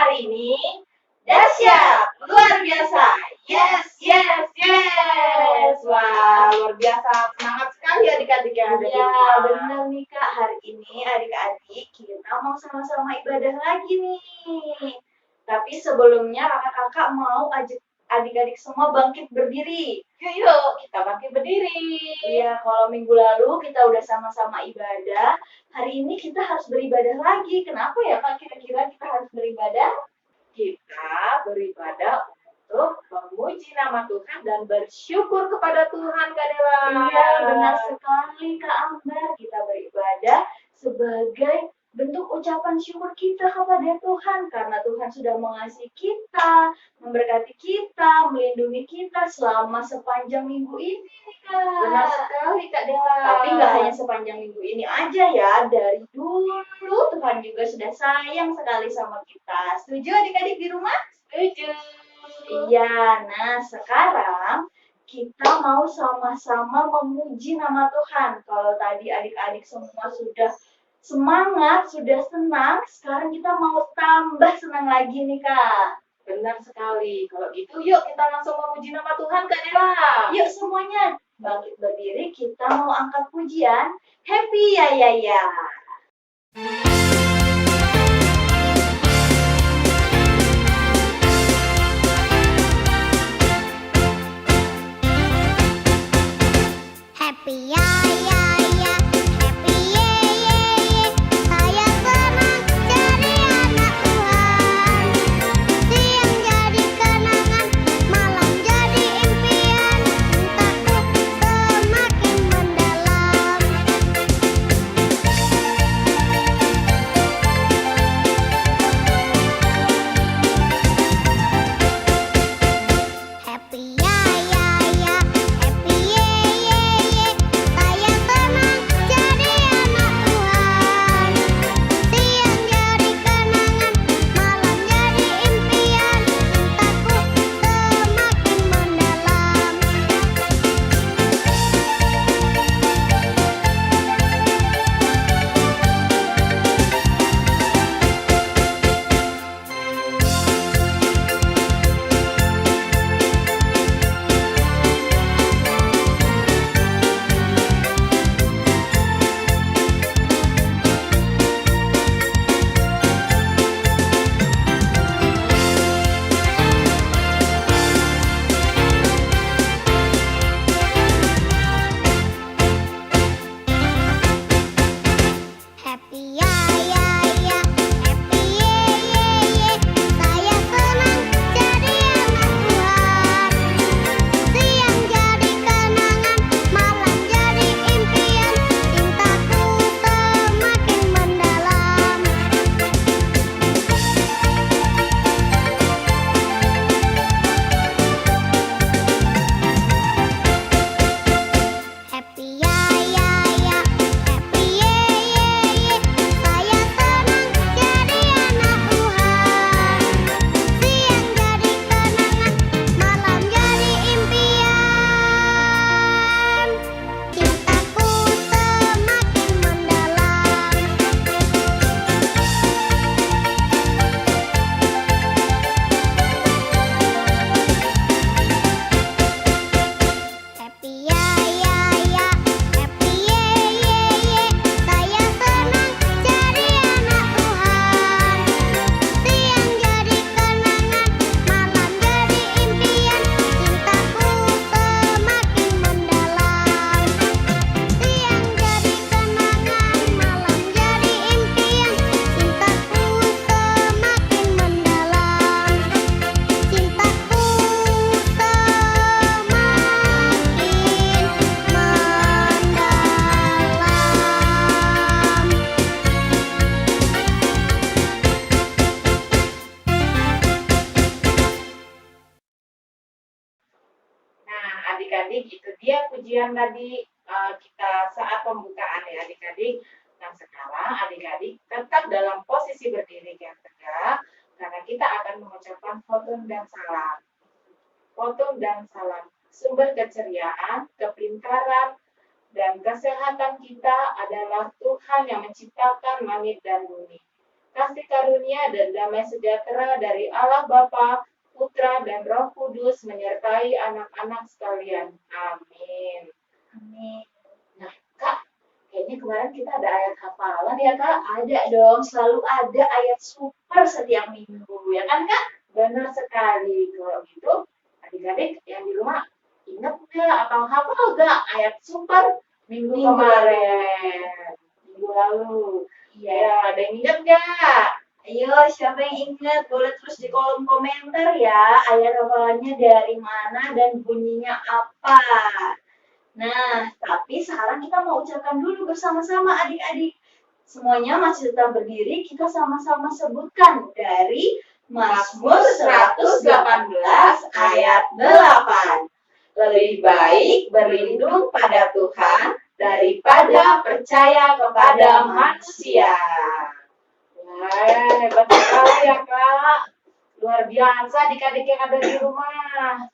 hari ini dahsyat, luar biasa. Yes, yes, yes. Wah, luar biasa. Semangat sekali adik-adik yang ada di Iya, rumah. benar nih Kak. Hari ini adik-adik kita mau sama-sama ibadah lagi nih. Tapi sebelumnya kakak-kakak mau ajak adik-adik semua bangkit berdiri. Yuk, kita bangkit berdiri. Iya, kalau minggu lalu kita udah sama-sama ibadah, hari ini kita harus beribadah lagi. Kenapa ya Kak kira-kira kita harus beribadah? Kita beribadah untuk memuji nama Tuhan dan bersyukur kepada Tuhan, Kak Dela. Iya, benar sekali Kak Ambar. Kita beribadah sebagai bentuk ucapan syukur kita kepada Tuhan karena Tuhan sudah mengasihi kita, memberkati kita, melindungi kita selama sepanjang minggu ini, Kak. Benar sekali, Kak Dela. Tapi nggak hanya sepanjang minggu ini aja ya, dari dulu Tuhan juga sudah sayang sekali sama kita. Setuju adik-adik di rumah? Setuju. Iya, nah sekarang kita mau sama-sama memuji nama Tuhan. Kalau tadi adik-adik semua sudah semangat, sudah senang, sekarang kita mau tambah senang lagi nih Kak. Benar sekali. Kalau gitu, yuk kita langsung memuji nama Tuhan, Kak Dela. Yuk semuanya, bangkit berdiri, kita mau angkat pujian. Happy ya ya ya. Happy ya ya ya, happy ye ye ye. Saya senang jadi anak Tuhan. Siang jadi kenangan, malam jadi impian. Cintaku semakin mendalam. Happy ya ya ya, happy ye ye ye. Saya senang jadi anak Tuhan. Siang jadi kenangan, malam jadi impian. Cintaku semakin mendalam. Happy ya ya ya, happy ye ye ye. Saya senang jadi anak Tuhan. Siang jadi kenangan, malam jadi impian. Cintaku semakin mendalam. Happy ya ya ya, happy ye ye ye. Saya senang jadi anak Tuhan. Siang jadi kenangan, malam jadi impian. Cintaku semakin mendalam. Happy ya ya ya, happy ye ye ye. Saya senang jadi anak Tuhan. Siang jadi kenangan, malam jadi impian. Cintaku semakin mendalam. Siang jadi kenangan, malam jadi impian. Cintaku semakin mendalam. Cintaku semakin mendalam. Nah, adik-adik, itu dia pujian tadi kita saat pembukaan ya adik-adik. Nah, sekarang adik-adik tetap dalam posisi berdiri yang tegak karena kita akan mengucapkan khotbah dan salam. Khotbah dan salam. Sumber keceriaan, kepintaran, dan kesehatan kita adalah Tuhan yang menciptakan langit dan bumi. kasih karunia dan damai sejahtera dari Allah Bapa, Putra, dan Roh Kudus menyertai anak-anak sekalian. Amin. Amin. Nah, Kak, kayaknya kemarin kita ada ayat hafalan ya, Kak? Ada dong, selalu ada ayat super setiap minggu, ya kan Kak? Benar sekali. Kalau gitu, adik-adik yang di rumah ingat nggak atau hafal nggak ayat super minggu Minggu kemarin? Minggu lalu. Ya, ada yang ingat nggak? Ayo, siapa yang ingat? Boleh tulis di kolom komentar ya, ayat hafalannya dari mana dan bunyinya apa. Nah, tapi sekarang kita mau ucapkan dulu bersama-sama adik-adik. Semuanya masih tetap berdiri, kita sama-sama sebutkan dari Mazmur 118 ayat 8. Lebih baik berlindung pada Tuhan daripada percaya kepada manusia. Wah, hebat sekali ya, Kak. Luar biasa adik-adik yang ada di rumah.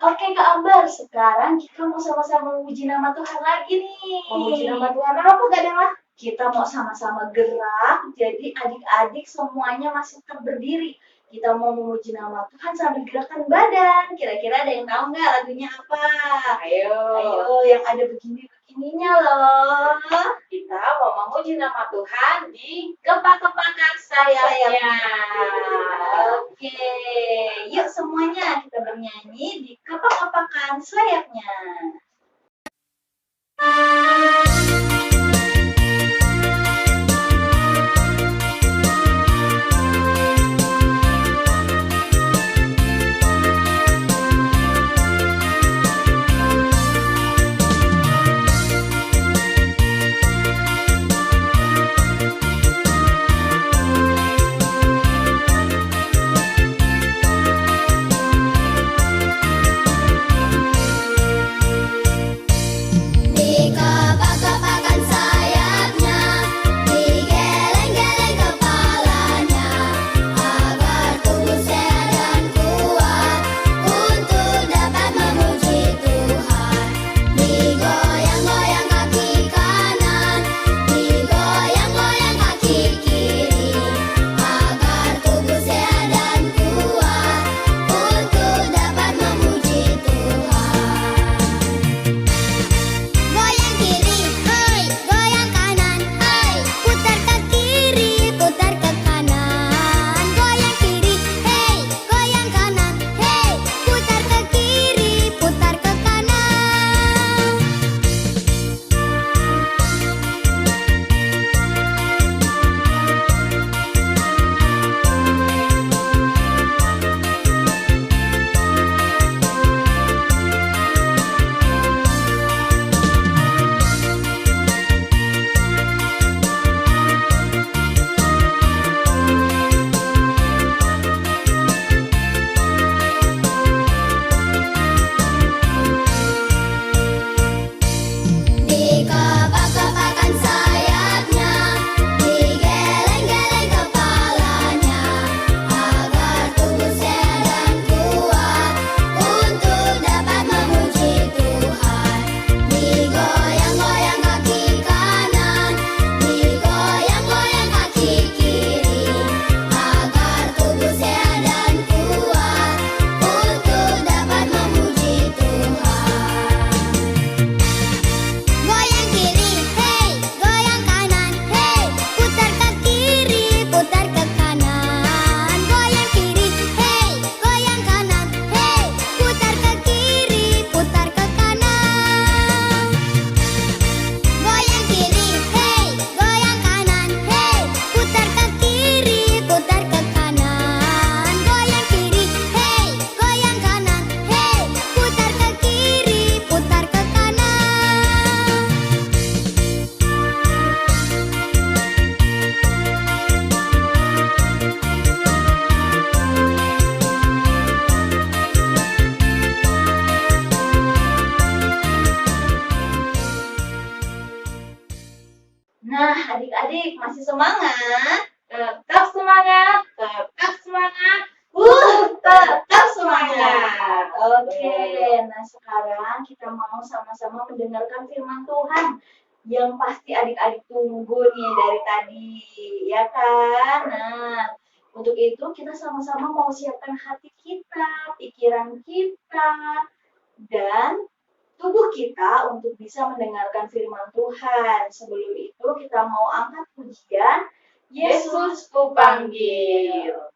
Oke Kak Ambar, sekarang kita mau sama-sama memuji nama Tuhan lagi nih. Memuji nama Tuhan apa, Kak Dela? Kita mau sama-sama gerak, jadi adik-adik semuanya masih tetap berdiri. Kita mau memuji nama Tuhan sambil gerakan badan. Kira-kira ada yang tahu nggak lagunya apa? Ayo. Ayo, yang ada begini-begininya loh. Kita mau memuji nama Tuhan di kepak-kepakan sayapnya. Oke, yuk semuanya kita bernyanyi di kepak-kepakan sayapnya. Nah, adik-adik masih semangat? Tetap semangat, tetap semangat. Tetap semangat. Oke, nah sekarang kita mau sama-sama mendengarkan firman Tuhan. yang pasti adik-adik tunggu nih dari tadi, ya kan? Nah, untuk itu kita sama-sama mau siapkan hati kita, pikiran kita, dan tubuh kita untuk bisa mendengarkan firman Tuhan. Sebelum itu kita mau angkat pujian Yesus ku panggil.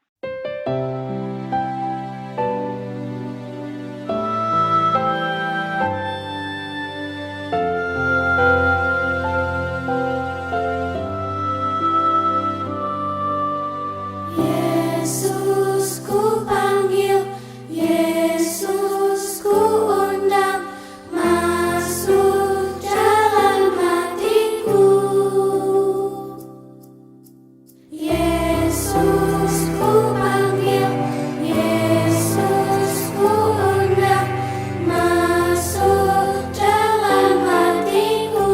Yesus ku panggil, Yesus ku undang, masuk dalam hatiku. Yesus ku panggil, Yesus ku undang, masuk dalam hatiku.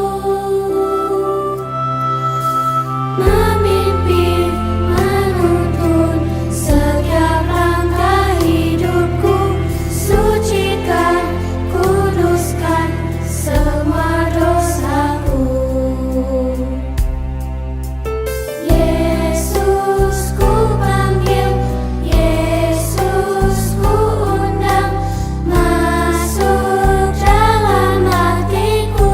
Memimpin, menuntun setiap langkah hidupku, sucikan, kuduskan semua dosaku. Yesus ku panggil, Yesus ku undang, masuk dalam hatiku.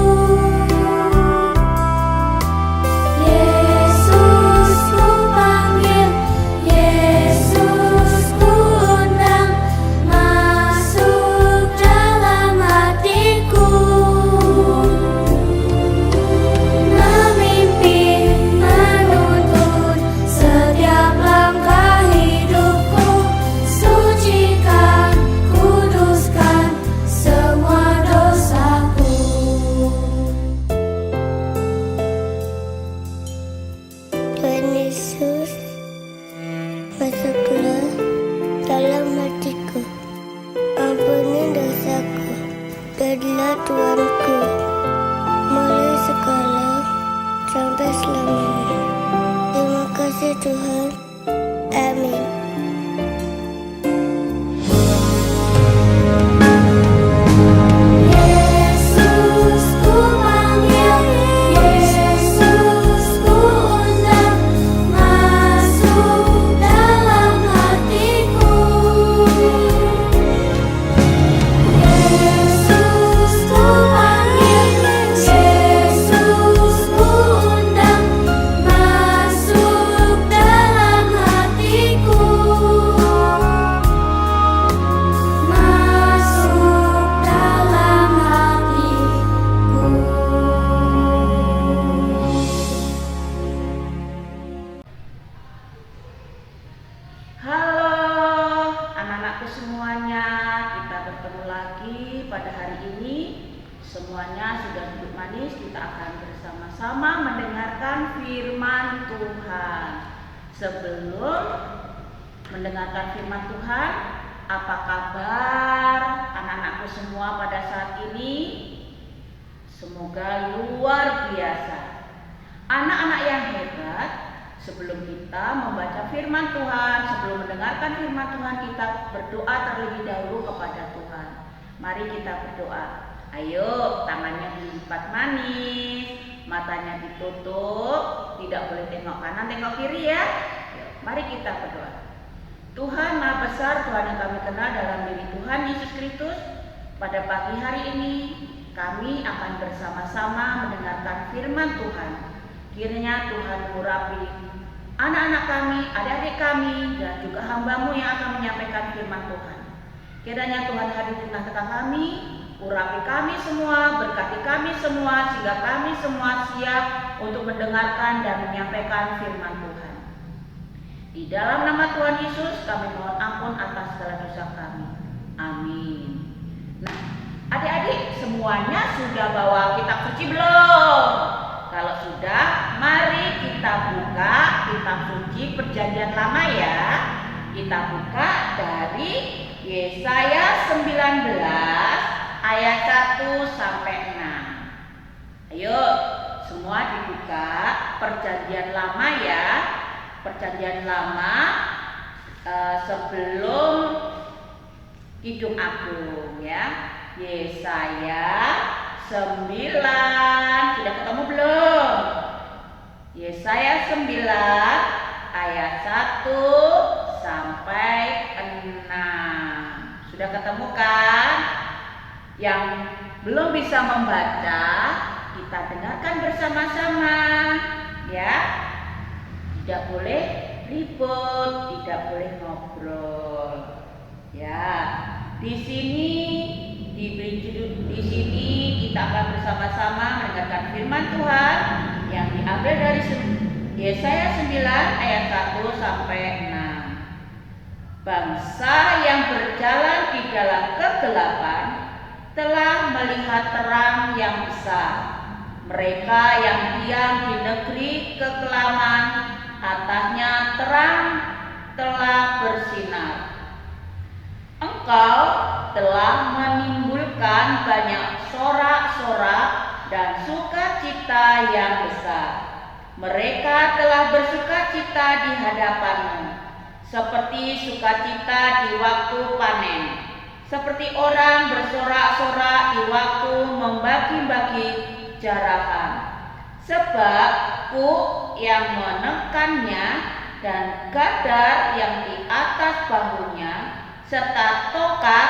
Yesus ku panggil, Yesus ku undang, masuk dalam hatiku. Memimpin, menuntun setiap langkah hidupku, sucikan, kuduskan semua dosaku. Tuhan Yesus, masuklah dalam hatiku, ampuni dosaku, jadilah Tuanku, mulai sekarang sampai selamanya. Terima kasih Tuhan, amin. Yesus ku panggil, Yesus ku undang, masuk dalam hatiku. Yesus ku panggil, Yesus ku undang, masuk dalam hatiku. Masuk dalam hatiku. Halo anak-anakku semuanya, kita bertemu lagi pada hari ini. Semuanya sudah duduk manis, kita akan bersama-sama mendengarkan firman Tuhan. Sebelum mendengarkan firman Tuhan, apa kabar anak-anakku semua pada saat ini? Semoga luar biasa. Anak-anak yang hebat, sebelum kita membaca firman Tuhan, sebelum mendengarkan firman Tuhan, kita berdoa terlebih dahulu kepada Tuhan. Mari kita berdoa. Ayo, tangannya dilipat manis, matanya ditutup, tidak boleh tengok kanan, tengok kiri ya. Mari kita berdoa. Tuhan Maha Besar, Tuhan yang kami kenal dalam diri Tuhan Yesus Kristus, pada pagi hari ini kami akan bersama-sama mendengarkan firman Tuhan. Kiranya Tuhan mengurapi anak-anak kami, adik-adik kami, dan juga hamba-Mu yang akan menyampaikan firman Tuhan. Kiranya Tuhan hadir di tengah-tengah kami, urapi kami semua, berkati kami semua, sehingga kami semua siap untuk mendengarkan dan menyampaikan firman Tuhan. Di dalam nama Tuhan Yesus kami mohon ampun atas segala dosa kami. Amin. Nah, adik-adik semuanya sudah bawa kitab suci belum? Kalau sudah, mari kita buka kitab suci Perjanjian Lama ya. Kita buka dari Yesaya 19 ayat 1 sampai 6. Ayo, semua dibuka Perjanjian Lama ya. Perjanjian Lama sebelum Kidung Agung ya. Yesaya 9. Sudah ketemu belum? Yesaya 9 ayat 1 sampai 6. Sudah ketemu kan? Yang belum bisa membaca, kita dengarkan bersama-sama ya. Tidak boleh ribut, tidak boleh ngobrol. Ya. Di sini kita akan bersama-sama mendengarkan firman Tuhan yang diambil dari Yesaya 9 ayat 1 sampai 6. Bangsa yang berjalan di dalam kegelapan telah melihat terang yang besar. Mereka yang diam di negeri kekelaman, atasnya terang telah bersinar. Engkau telah menimbulkan banyak sorak-sorak dan sukacita yang besar. Mereka telah bersukacita di hadapanmu, seperti sukacita di waktu panen, seperti orang bersorak-sorak di waktu membagi-bagi jarahan. Sebab kuk yang menekannya dan gadar yang di atas bahunya serta tongkat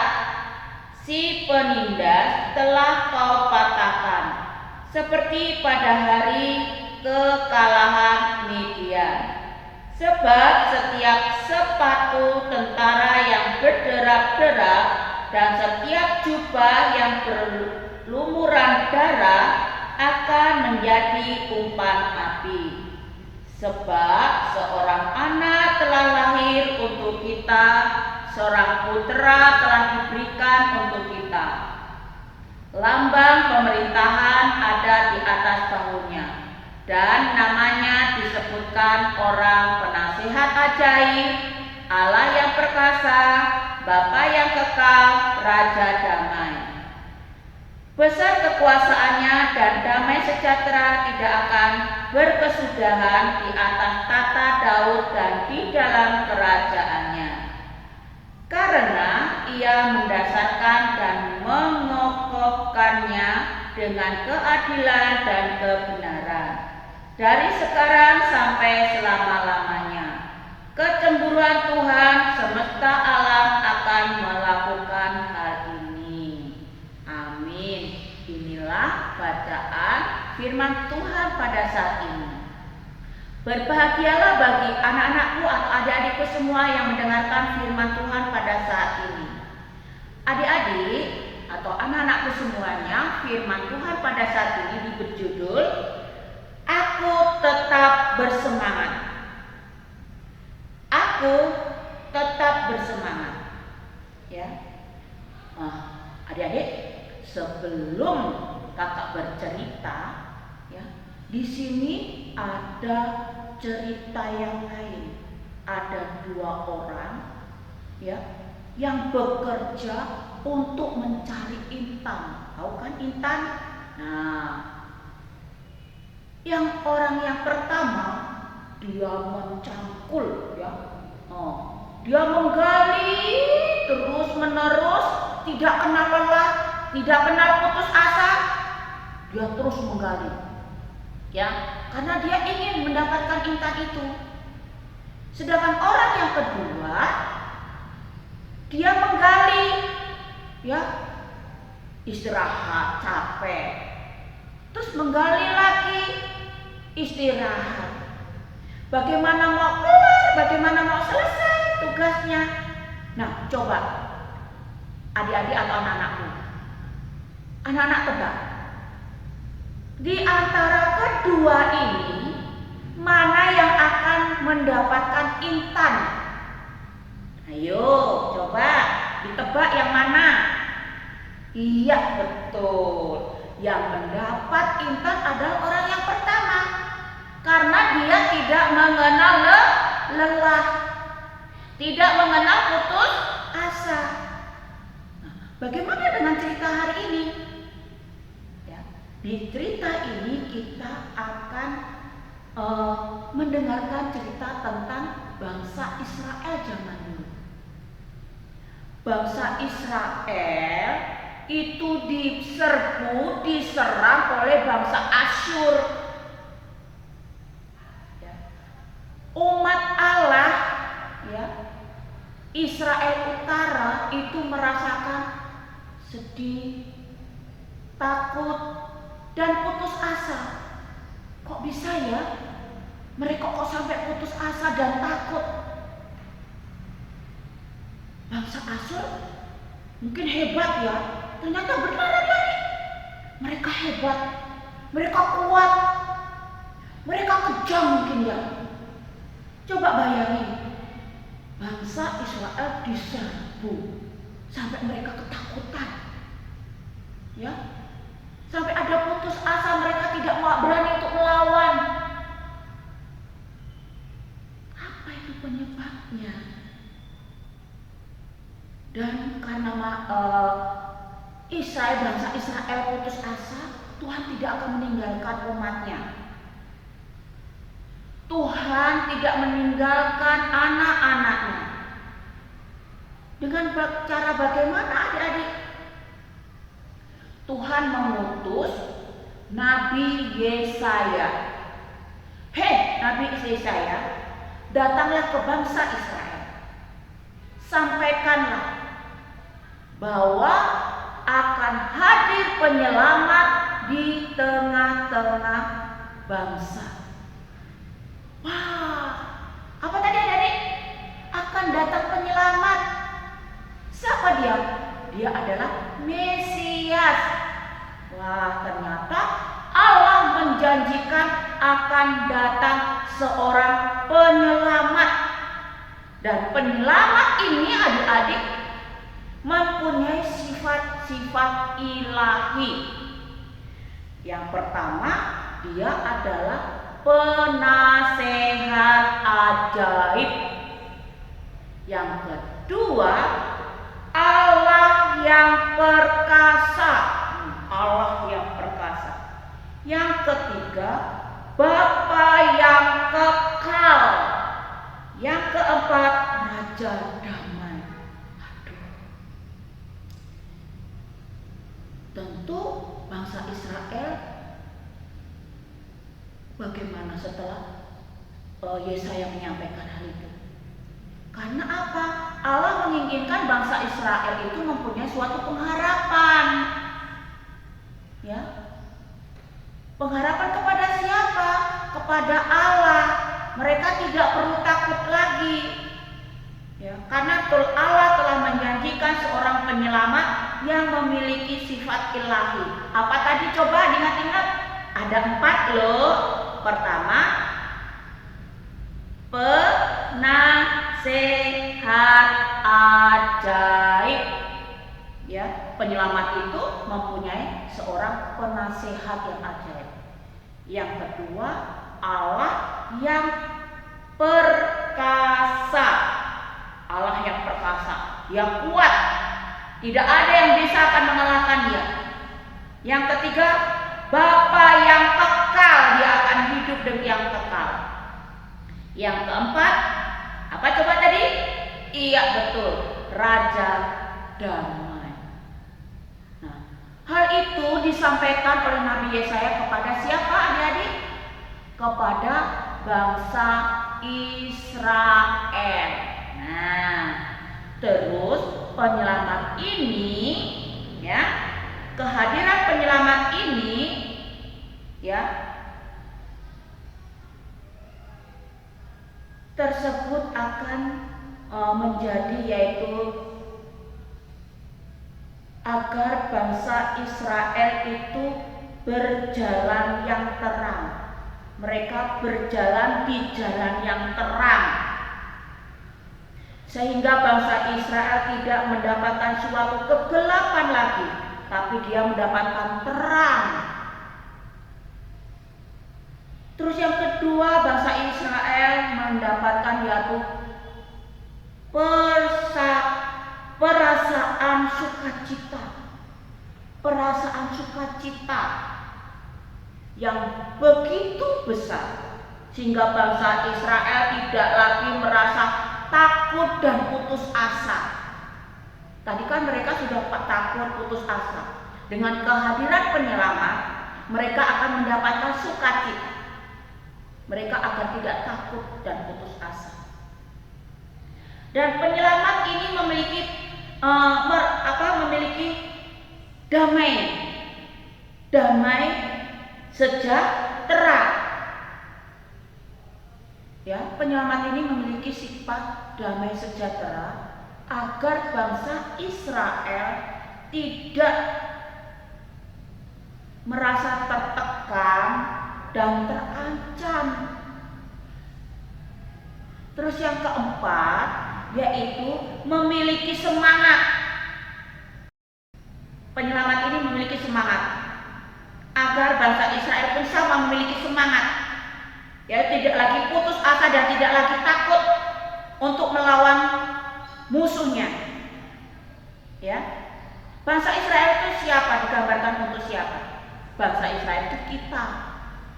si penindas telah kau patahkan, seperti pada hari kekalahan Midian. Sebab setiap sepatu tentara yang berderap-derap dan setiap jubah yang berlumuran darah akan menjadi umpan api. Sebab seorang anak telah lahir untuk kita, seorang putera telah diberikan untuk kita. Lambang pemerintahan ada di atas bahunya, dan namanya disebutkan orang penasihat ajaib, Allah yang perkasa, Bapa yang kekal, Raja damai. Besar kekuasaannya dan damai sejahtera tidak akan berkesudahan di atas tata Daud dan di dalam kerajaannya. Karena ia mendasarkan dan mengokohkannya dengan keadilan dan kebenaran dari sekarang sampai selama-lamanya. Kecemburuan Tuhan semesta alam akan melakukan hal ini. Amin. Inilah bacaan firman Tuhan pada saat ini. Berbahagialah bagi anak-anakku atau adik-adikku semua yang mendengarkan firman Tuhan pada saat ini. Adik-adik atau anak-anakku semuanya, firman Tuhan pada saat ini berjudul Aku Tetap Bersemangat. Aku tetap bersemangat. Ya. Adik-adik, sebelum kakak bercerita, ya, di sini ada cerita yang lain. Ada 2 orang, ya, yang bekerja untuk mencari intan. Tahu kan intan? Nah, yang orang yang pertama dia mencangkul, ya. Dia menggali terus menerus, tidak kenal lelah, tidak kenal putus asa. Dia terus menggali, ya, karena dia ingin mendapatkan intan itu. Sedangkan orang yang kedua, dia menggali, ya, istirahat, capek, terus menggali lagi, istirahat. Bagaimana mau kelar, bagaimana mau selesai tugasnya. Nah, coba adik-adik atau anak-anakku, anak-anak tebak, di antara kedua ini mana yang akan mendapatkan intan? Ayo coba ditebak yang mana? Iya, betul, yang mendapat intan adalah orang yang pertama, karena dia tidak mengenal lelah, tidak mengenal putus asa. Bagaimana dengan cerita hari ini? Ya, di cerita ini kita akan mendengarkan cerita tentang bangsa Israel zaman dulu. Bangsa Israel itu diserbu, diserang oleh bangsa Asyur. Ya. Umat Allah, ya, Israel Utara itu merasakan sedih, takut, dan putus asa. Kok bisa ya? Mereka kok sampai putus asa dan takut? Bangsa Asyur mungkin hebat ya. Ternyata benar adanya. Mereka hebat, mereka kuat, mereka kejam mungkin ya. Coba bayangin, bangsa Israel diserbu sampai mereka ketakutan, ya, sampai ada putus asa, mereka tidak berani untuk melawan. Apa itu penyebabnya? Dan karena bangsa Israel putus asa, Tuhan tidak akan meninggalkan umatnya. Tuhan tidak meninggalkan anak-anaknya. Dengan cara bagaimana adik-adik? Tuhan mengutus Nabi Yesaya. Hei, Nabi Yesaya, datanglah ke bangsa Israel. Sampaikanlah bahwa akan hadir penyelamat di tengah-tengah bangsa. Wah, apa tadi adik? Akan datang penyelamat. Siapa dia? Dia adalah Mesias. Wah, ternyata Allah menjanjikan akan datang seorang penyelamat. Dan penyelamat ini adik-adik mempunyai sifat-sifat ilahi. Yang pertama, dia adalah penasehat ajaib. Yang kedua, Allah yang perkasa. Allah yang perkasa. Yang ketiga, Bapa yang kekal. Yang keempat, Raja damai. Aduh. Tentu bangsa Israel bagaimana setelah Yesaya menyampaikan hal itu? Karena apa? Allah menginginkan bangsa Israel itu mempunyai suatu pengharapan. Ya. Pengharapan kepada siapa? Kepada Allah. Mereka tidak perlu takut lagi. Ya, karena Allah telah menjanjikan seorang penyelamat yang memiliki sifat ilahi. Apa tadi? Coba diingat-ingat. Ada 4 loh. Pertama, penasehat ajaib. Ya, penyelamat itu mempunyai seorang penasehat yang ajaib. Yang kedua, Allah yang perkasa. Allah yang perkasa, yang kuat. Tidak ada yang bisa akan mengalahkan dia. Yang ketiga, Bapa yang kekal, dia akan hidup dengan yang kekal. Yang keempat, apa coba tadi? Iya betul, Raja damai. Nah, hal itu disampaikan oleh Nabi Yesaya kepada siapa adik-adik? Kepada bangsa Israel. Nah, terus penyelamat ini, ya, kehadiran penyelamat ini, ya, tersebut akan menjadi yaitu agar bangsa Israel itu berjalan yang terang. Mereka berjalan di jalan yang terang, sehingga bangsa Israel tidak mendapatkan suatu kegelapan lagi, tapi dia mendapatkan terang. Terus yang kedua, bangsa Israel mendapatkan yaitu perasaan sukacita. Perasaan sukacita yang begitu besar, sehingga bangsa Israel tidak lagi merasa takut dan putus asa. Tadi kan mereka sudah takut, putus asa. Dengan kehadiran penyelamat, mereka akan mendapatkan sukacita. Mereka akan tidak takut dan putus asa. Dan penyelamat ini memiliki damai sejahtera. Ya, penyelamat ini memiliki sifat damai sejahtera agar bangsa Israel tidak merasa tertekan dan terancam. Terus yang keempat yaitu memiliki semangat. Penyelamat ini memiliki semangat agar bangsa Israel pun sama memiliki semangat, ya, tidak lagi putus asa dan tidak lagi takut untuk melawan musuhnya. Ya, bangsa Israel itu siapa? Digambarkan untuk siapa? Bangsa Israel itu kita.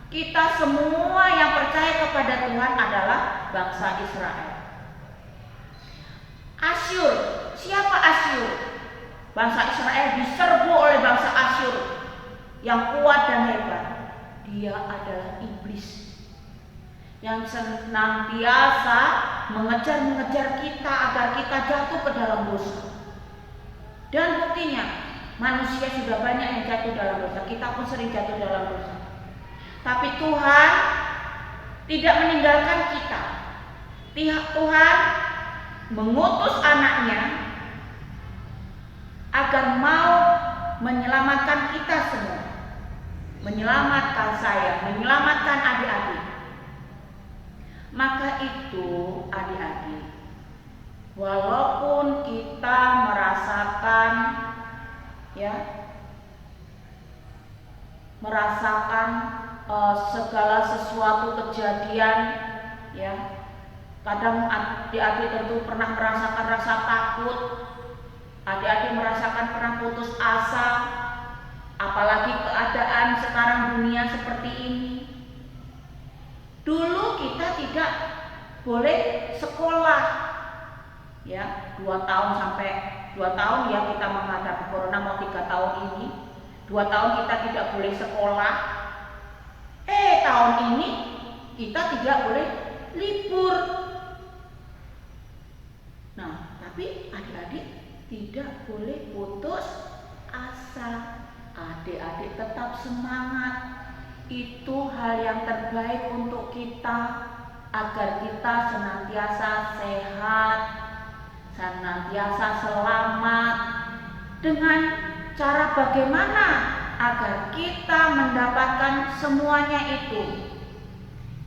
Kita semua yang percaya kepada Tuhan adalah bangsa Israel. Asyur, siapa Asyur? Bangsa Israel diserbu oleh bangsa Asyur yang kuat dan hebat. Dia adalah iblis yang senantiasa mengejar kita agar kita jatuh ke dalam dosa. Dan buktinya, manusia sudah banyak yang jatuh dalam dosa. Kita pun sering jatuh dalam dosa. Tapi Tuhan tidak meninggalkan kita. Tuhan mengutus anaknya agar mau menyelamatkan kita semua. Menyelamatkan saya, menyelamatkan adik-adik. Maka itu adik-adik, walaupun kita merasakan segala sesuatu kejadian, ya, kadang adik-adik tentu pernah merasakan rasa takut, adik-adik merasakan pernah putus asa, apalagi keadaan sekarang dunia seperti ini. Dulu kita tidak boleh sekolah, ya, 2 tahun ya kita menghadapi corona, mau 3 tahun ini, 2 tahun kita tidak boleh sekolah. Tahun ini kita tidak boleh libur. Nah, tapi adik-adik tidak boleh putus asa. Adik-adik tetap semangat. Itu hal yang terbaik untuk kita agar kita senantiasa sehat, senantiasa selamat. Dengan cara bagaimana agar kita mendapatkan semuanya itu?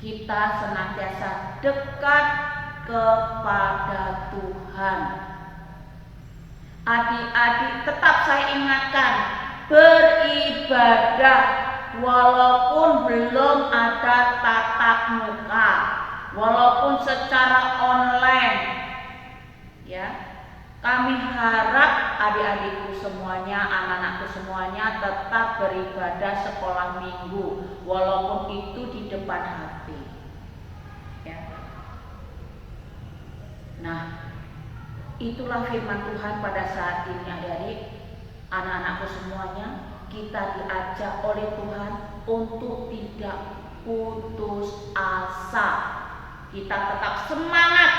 Kita senantiasa dekat kepada Tuhan. Adik-adik tetap saya ingatkan, beribadah walaupun belum ada tatap muka, walaupun secara online, ya. Kami harap adik-adikku semuanya, anak-anakku semuanya tetap beribadah sekolah minggu, walaupun itu di depan HP. Ya. Nah, itulah firman Tuhan pada saat ini adik-adik, anak-anakku semuanya. Kita diajak oleh Tuhan untuk tidak putus asa. Kita tetap semangat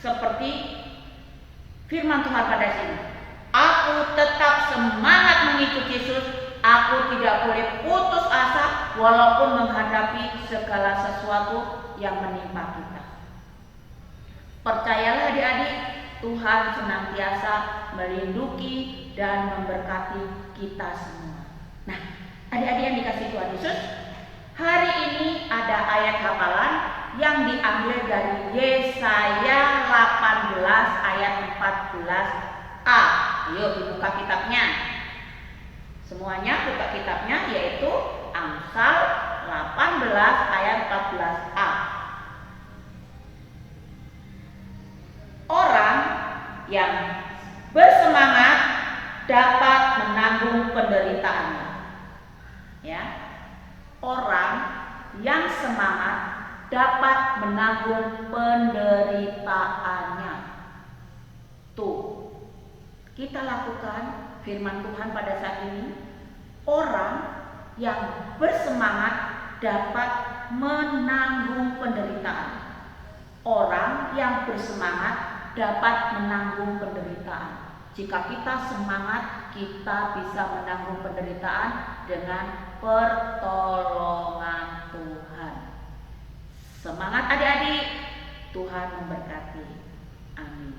seperti firman Tuhan pada sini. Aku tetap semangat mengikuti Yesus. Aku tidak boleh putus asa walaupun menghadapi segala sesuatu yang menimpa kita. Percayalah adik-adik, Tuhan senantiasa melindungi dan memberkati kita semua. Nah, adik-adik yang dikasihi Tuhan Yesus, hari ini ada ayat hafalan yang diambil dari Yesaya 18 ayat 14a. Ayo dibuka kitabnya. Semuanya buka kitabnya, yaitu Amsal 18 ayat 14a. Orang yang bersemangat dapat menanggung penderitaannya. Ya. Orang yang semangat dapat menanggung penderitaannya. Tuh. kita lakukan firman Tuhan pada saat ini, orang yang bersemangat dapat menanggung penderitaan. Orang yang bersemangat dapat menanggung penderitaan. Jika kita semangat, kita bisa menanggung penderitaan dengan pertolongan Tuhan. Semangat adik-adik, Tuhan memberkati. Amin.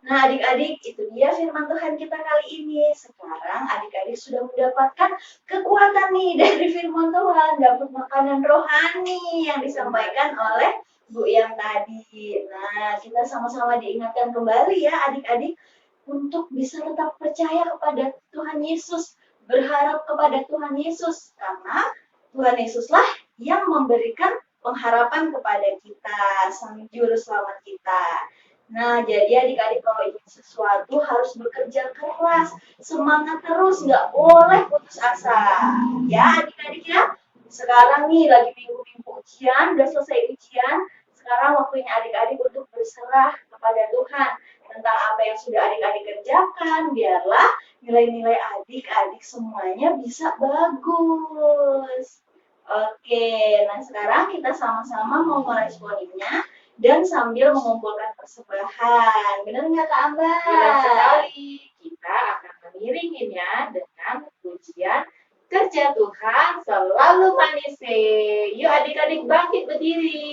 Nah, adik-adik, itu dia firman Tuhan kita kali ini. Sekarang adik-adik sudah mendapatkan kekuatan nih dari firman Tuhan, dapat makanan rohani yang disampaikan oleh Bu yang tadi. Nah, kita sama-sama diingatkan kembali ya adik-adik untuk bisa tetap percaya kepada Tuhan Yesus, berharap kepada Tuhan Yesus, karena Tuhan Yesuslah yang memberikan pengharapan kepada kita, sang juru selamat kita. Nah, jadi adik-adik kalau ingin sesuatu harus bekerja keras, semangat terus, nggak boleh putus asa. Ya adik-adik ya, sekarang nih lagi minggu-minggu ujian, udah selesai ujian, sekarang waktunya adik-adik untuk berserah kepada Tuhan tentang apa yang sudah adik-adik kerjakan, biarlah nilai-nilai adik-adik semuanya bisa bagus. Oke, nah sekarang kita sama-sama mau meresponinya dan sambil mengumpulkan persembahan. Benar nggak Kak Ambar? Benar sekali. Kita akan mengiringinya dengan pujian kerja Tuhan selalu manis. Yuk adik-adik bangkit berdiri.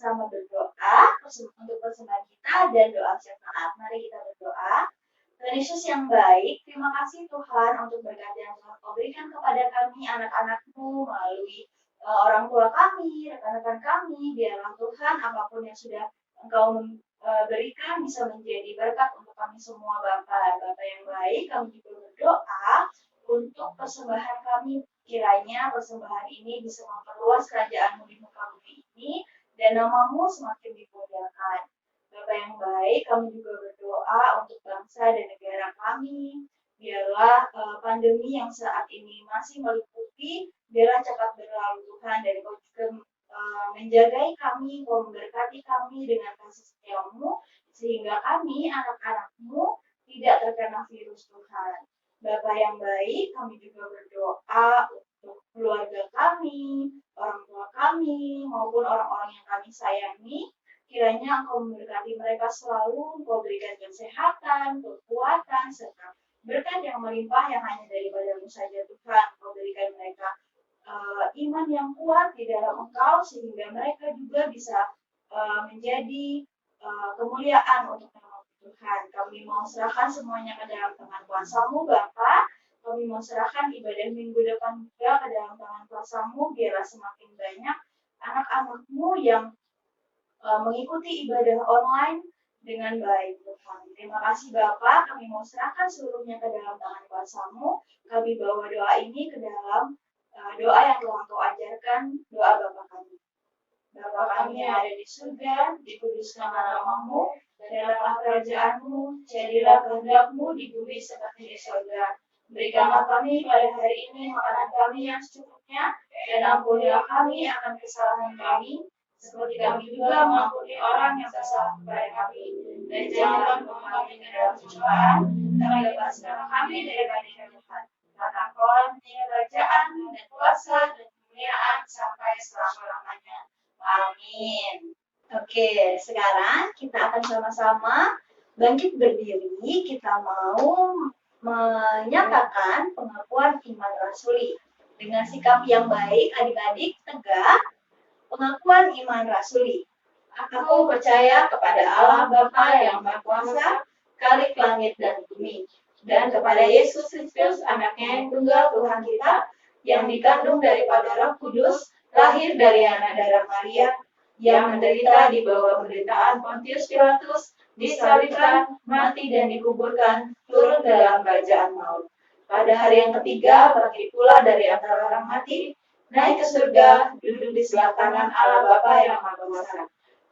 sama-sama berdoa untuk persembahan kita dan doa syafaat. Mari kita berdoa. Tuhan Yesus yang baik, terima kasih Tuhan untuk berkat yang Tuhan Kau berikan kepada kami, anak-anak-Mu, melalui orang tua kami, rekan-rekan kami. Biarlah Tuhan, apapun yang sudah Engkau berikan bisa menjadi berkat untuk untuk kami semua Bapak. Bapak yang baik, kami juga berdoa untuk persembahan kami. Kiranya persembahan ini bisa memperluas kerajaan-Mu di muka bumi ini dan nama-Mu semakin dimuliakan. Bapak yang baik, kami juga berdoa untuk bangsa dan negara kami. Biarlah pandemi yang saat ini masih meliputi, biarlah cepat berlalu Tuhan, dan Kau juga menjagai kami, Kau memberkati kami dengan kasih setia-Mu, sehingga kami, anak-anak-Mu, tidak terkena virus Tuhan. Bapak yang baik, kami juga berdoa untuk keluarga kami, orang tua kami, maupun orang-orang yang kami sayangi. Kiranya Engkau memberkati mereka selalu, Engkau berikan kesehatan, kekuatan, serta berkat yang melimpah yang hanya daripada-Mu saja Tuhan. Engkau berikan mereka iman yang kuat di dalam Engkau, sehingga mereka juga bisa menjadi kemuliaan untuk nama Tuhan. Kami mau serahkan semuanya ke dalam tangan kuasa-Mu Bapa. Kami mau serahkan ibadah minggu depan juga ke dalam tangan kuasa-Mu. Biarlah semakin banyak anak-anak-Mu yang mengikuti ibadah online dengan baik Tuhan. Terima kasih Bapa. Kami mau serahkan seluruhnya ke dalam tangan kuasa-Mu. Kami bawa doa ini ke dalam doa yang telah Engkau ajarkan, doa Bapa kami. Bapa kami yang ada di surga, dikuduskanlah nama-Mu, datanglah kerajaan-Mu, jadilah kehendak-Mu di bumi seperti di surga. Berikanlah kami pada hari ini makanan kami yang secukupnya, dan ampunilah kami akan kesalahan kami, seperti kami juga mengampuni orang yang bersalah kepada kami. Dan janganlah membawa kami ke dalam pencobaan, tapi lepaskanlah kami daripada yang jahat. Karena Engkau punya kerajaan dan kuasa dan kemuliaan sampai selama-lamanya. Amin. Oke, sekarang kita akan sama-sama bangkit berdiri. Kita mau menyatakan pengakuan iman rasuli. Dengan sikap yang baik, adik-adik tegak pengakuan iman rasuli. Aku percaya kepada Allah Bapa yang Maha Kuasa, Khalik langit dan bumi, dan kepada Yesus Kristus, Anaknya yang tunggal Tuhan kita, yang dikandung daripada Roh Kudus, lahir dari anak darah Maria, yang menderita di bawah penderitaan Pontius Pilatus, disalibkan, mati dan dikuburkan, turun dalam kerajaan maut. Pada hari yang ketiga, bangkit pula dari antara orang mati, naik ke surga, duduk di sebelah kanan Allah Bapa yang Maha Kuasa,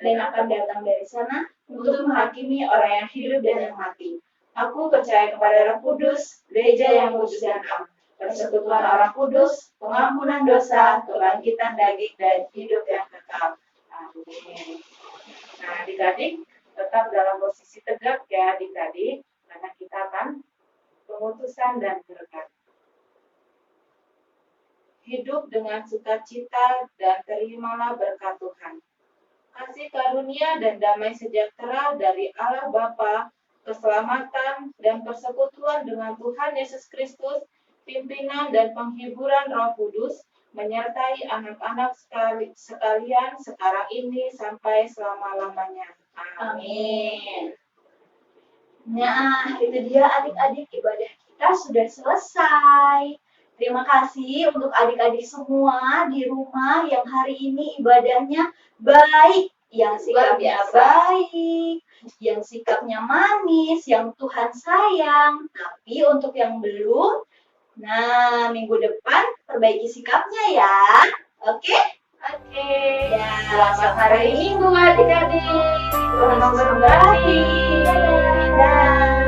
dan akan datang dari sana untuk menghakimi orang yang hidup dan yang mati. Aku percaya kepada Roh Kudus, gereja yang kudus dan am, persekutuan orang kudus, pengampunan dosa, kebangkitan daging, dan hidup yang kekal. Amin. Nah, adik-adik tetap dalam posisi tegak ya adik-adik, karena kita akan pengutusan dan berkat. Hidup dengan sukacita dan terimalah berkat Tuhan. Kasih karunia dan damai sejahtera dari Allah Bapa, keselamatan dan persekutuan dengan Tuhan Yesus Kristus, pimpinan dan penghiburan Roh Kudus, menyertai anak-anak sekalian sekarang ini sampai selama-lamanya. Amin. Nah, itu dia adik-adik, ibadah kita sudah selesai. Terima kasih untuk adik-adik semua di rumah yang hari ini ibadahnya baik, yang sikapnya baik, yang sikapnya manis, yang Tuhan sayang. Tapi untuk yang belum, nah minggu depan perbaiki sikapnya ya. Oke? Oke. Ya, Selamat hari Minggu adik-adik. Tuhan memberkati. Dadah.